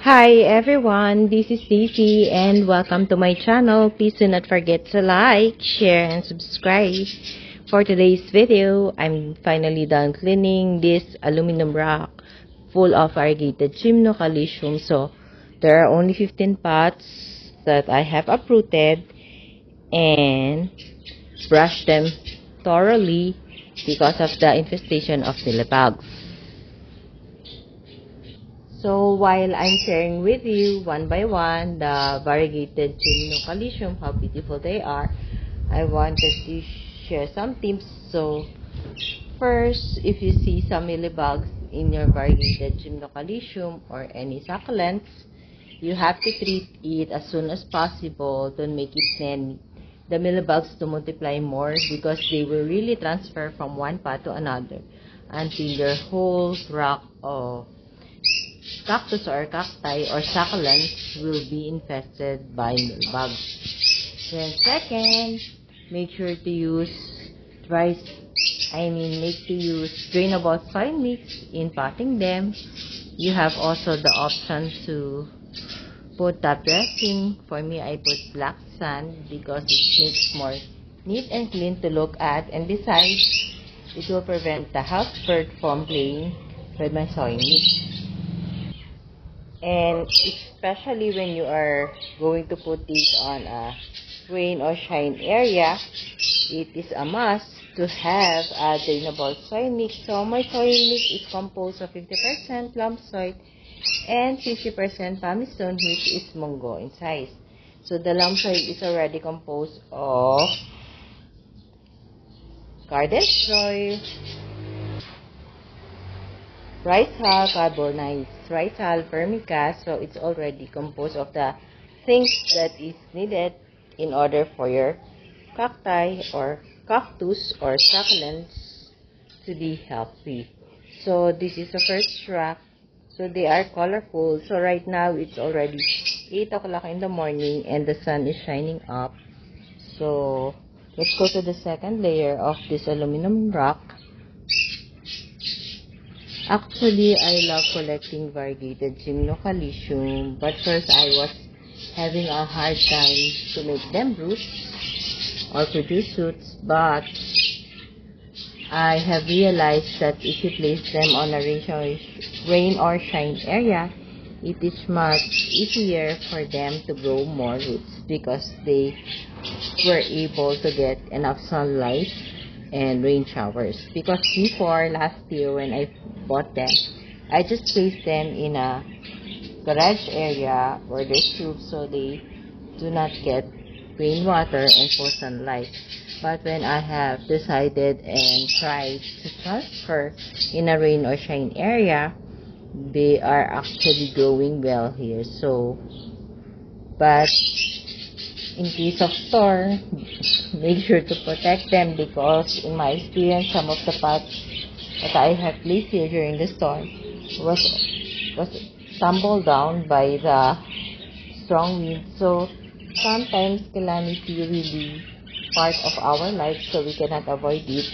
Hi everyone, this is Daisy and welcome to my channel. Please do not forget to like, share, and subscribe. For today's video, I'm finally done cleaning this aluminum rack full of variegated gymnocalcium. So there are only 15 pots that I have uprooted and brushed them thoroughly because of the infestation of millibugs. So while I'm sharing with you one by one the variegated gymnocalcium, how beautiful they are, I wanted to share some tips. So first, if you see some millibugs in your variegated gymnocalcium or any succulents, you have to treat it as soon as possible. Don't make it many. The millibugs to multiply more because they will really transfer from one pot to another until your whole rack of cactus or cacti or succulents will be infested by millbugs. Then second, make sure to use drainable soil mix in potting them. You have also the option to put top dressing. For me, I put black sand because it makes more neat and clean to look at, and besides, it will prevent the house bird from playing with my soil mix. And especially when you are going to put this on a rain or shine area, it is a must to have a drainable soil mix. So my soil mix is composed of 50% lump soil and 50% pumice-stone, which is mungo in size. So the lump soil is already composed of garden soil, rice hull, carbonized rice hull, vermicast. So it's already composed of the things that is needed in order for your cacti or cactus or succulents to be healthy. So this is the first rack. So they are colorful. So right now it's already 8 o'clock in the morning and the sun is shining up. So let's go to the second layer of this aluminum rack. Actually, I love collecting variegated gymnocalcium, but first I was having a hard time to make them roots or produce roots, but I have realized that if you place them on a rain or shine area, it is much easier for them to grow more roots because they were able to get enough sunlight and rain showers. Because before, last year when I bought them, I just placed them in a garage area where there's roof so they do not get rainwater and full sunlight. But when I have decided and tried to transfer in a rain or shine area, they are actually growing well here. So, but in case of store, make sure to protect them because in my experience, some of the pots that I have placed here during the storm was tumbled down by the strong wind. So sometimes calamity really part of our life, so we cannot avoid it.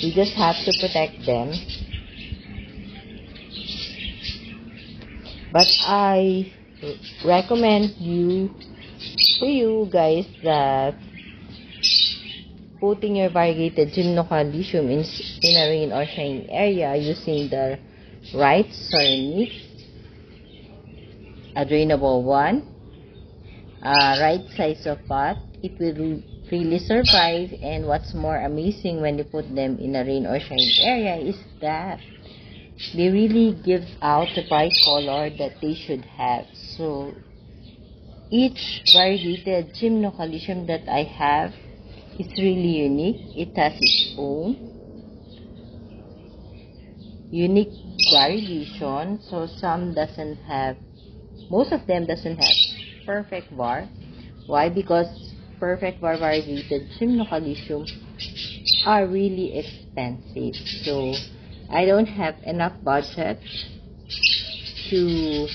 We just have to protect them. But I recommend to you guys that putting your variegated gymnocalcium in a rain or shine area using the right soil mix, a drainable one, right size of pot, it will really survive. And what's more amazing when you put them in a rain or shine area is that they really give out the bright color that they should have. So each variegated gymnocalcium that I have is really unique. It has its own unique variegation. So most of them doesn't have perfect var. Why? Because perfect var variegated gymnocalcium are really expensive. So I don't have enough budget to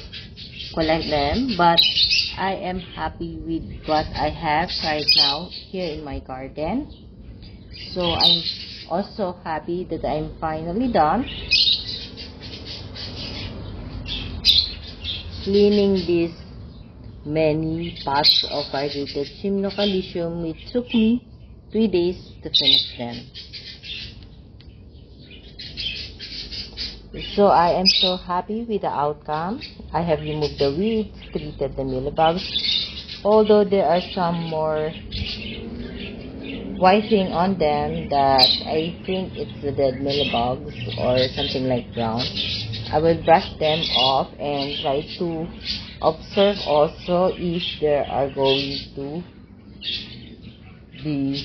collect them, but I am happy with what I have right now here in my garden. So I'm also happy that I'm finally done. cleaning these many pots of variegated Gymnocalcium. It took me 3 days to finish them. So I am so happy with the outcome. I have removed the weeds, treated the mealybugs, although there are some more whiting on them that I think it's the dead mealybugs or something like brown. I will brush them off and try to observe also if there are going to be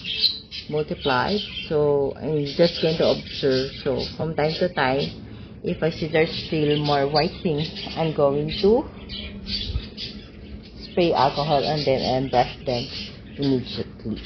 multiplied. So I'm just going to observe. So from time to time, if I see there's still more whiting, I'm going to spray alcohol on them and brush them immediately.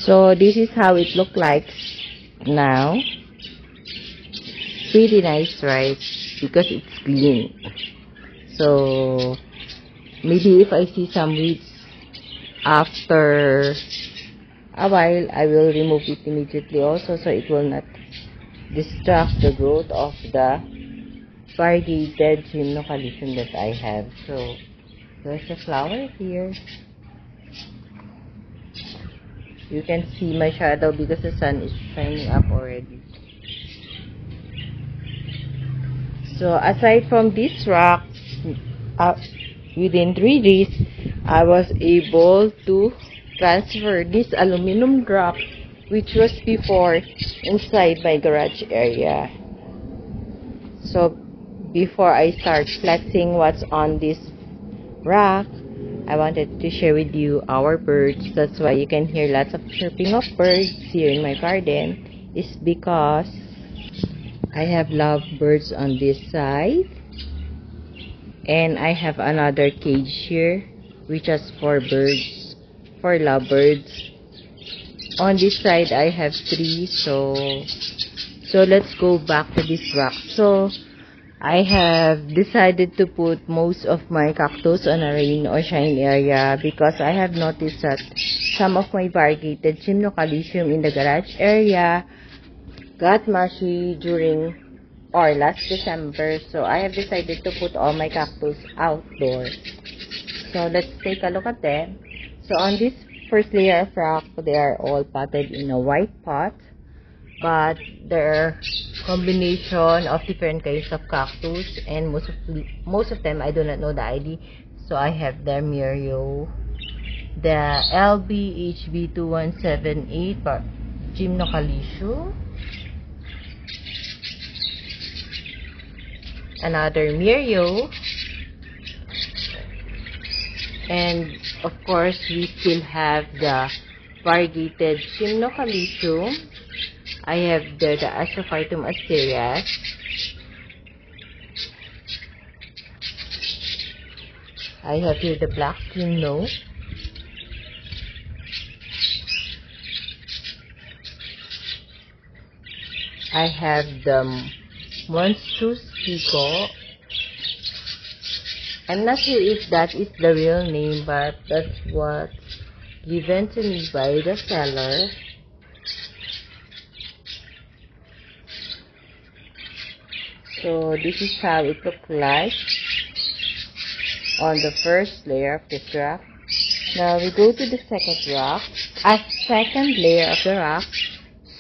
So this is how it looks like now. Pretty nice, right? Because it's clean. So maybe if I see some weeds after a while, I will remove it immediately also, so it will not distract the growth of the variegated Gymnocalcium that I have. So there's a flower here. You can see my shadow because the sun is shining up already. So aside from these rocks, within 3 days, I was able to transfer this aluminum rock, which was before inside my garage area. So before I start flexing what's on this rock, I wanted to share with you our birds. That's why you can hear lots of chirping of birds here in my garden. It's because I have lovebirds on this side, and I have another cage here which is for birds, for lovebirds. On this side I have 3. So let's go back to this rock. So I have decided to put most of my cactus on a rain or shine area because I have noticed that some of my variegated Gymnocalcium in the garage area got mushy during or last December. So I have decided to put all my cactus outdoors. So let's take a look at them. So on this first layer of rock, they are all potted in a white pot, but they're combination of different kinds of cactus, and most of them I do not know the ID. So I have the Mirio, the LBHB2178 Gymnocalcium, another Mirio, and of course we still have the variegated Gymnocalcium. I have the Astrophytum asterias. I have here the black gymno. I have the Monstrous Pico. I'm not sure if that is the real name, but that's what's given to me by the seller. So this is how it looks like on the first layer of this rock. Now we go to the second layer of the rock.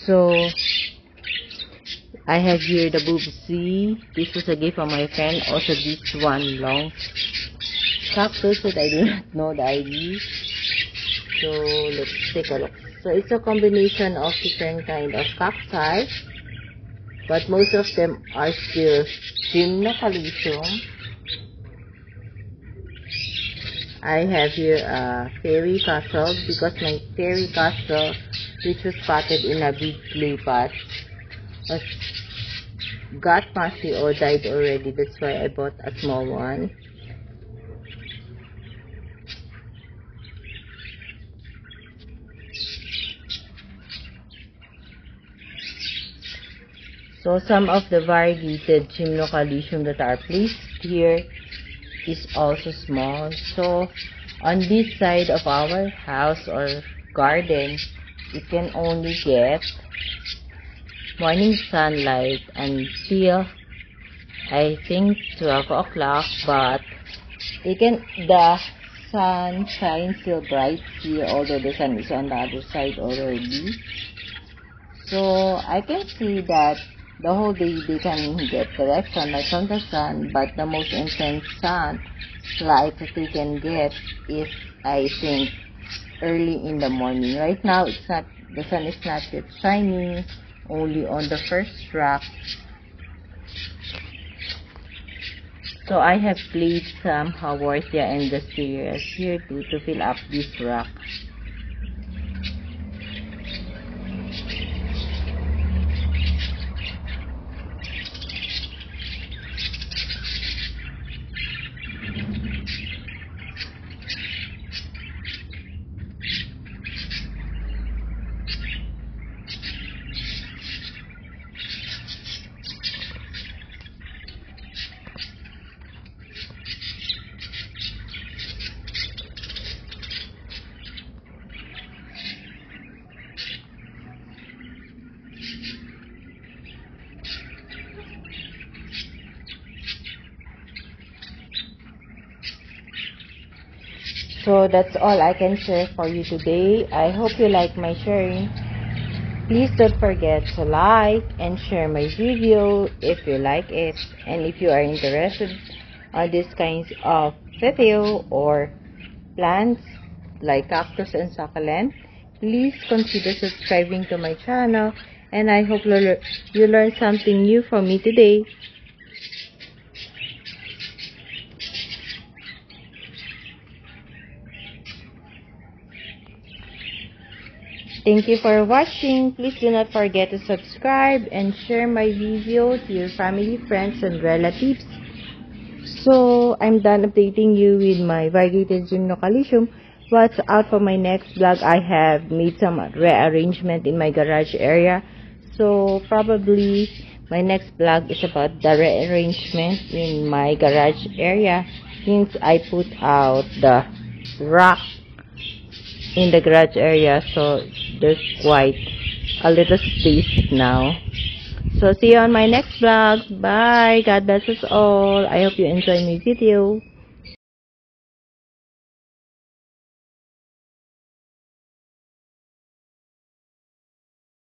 So I have here the Boobsy. This was a gift from my friend. Also this one long cactus that I do not know the ID. So let's take a look. So it's a combination of different kind of cacti, but most of them are still Gymnocalcium. I have here a fairy castle because my fairy castle, which was potted in a big clay pot, got mushy or died already. That's why I bought a small one. So some of the variegated Gymnocalcium that are placed here is also small. So on this side of our house or garden, you can only get morning sunlight until I think 12 o'clock, but the sun shines still bright here, although the sun is on the other side already. So I can see that the whole day they can get direct sunlight from the sun, but the most intense sunlight that they can get is, I think, early in the morning. Right now the sun is not yet shining, only on the first rock. So I have placed some Haworthia and the Cereus here too to fill up this rock. So that's all I can share for you today. I hope you like my sharing. Please don't forget to like and share my video if you like it. And if you are interested on these kinds of video or plants like cactus and succulent, please consider subscribing to my channel. And I hope you learned something new from me today. Thank you for watching. Please do not forget to subscribe and share my video to your family, friends, and relatives. So, I'm done updating you with my variegated Gymnocalcium. Watch out for my next vlog. I have made some rearrangement in my garage area. So, probably my next vlog is about the rearrangement in my garage area since I put out the rock in the garage area, so there's quite a little space now. So see you on my next vlog. Bye. God bless us all. I hope you enjoy my video.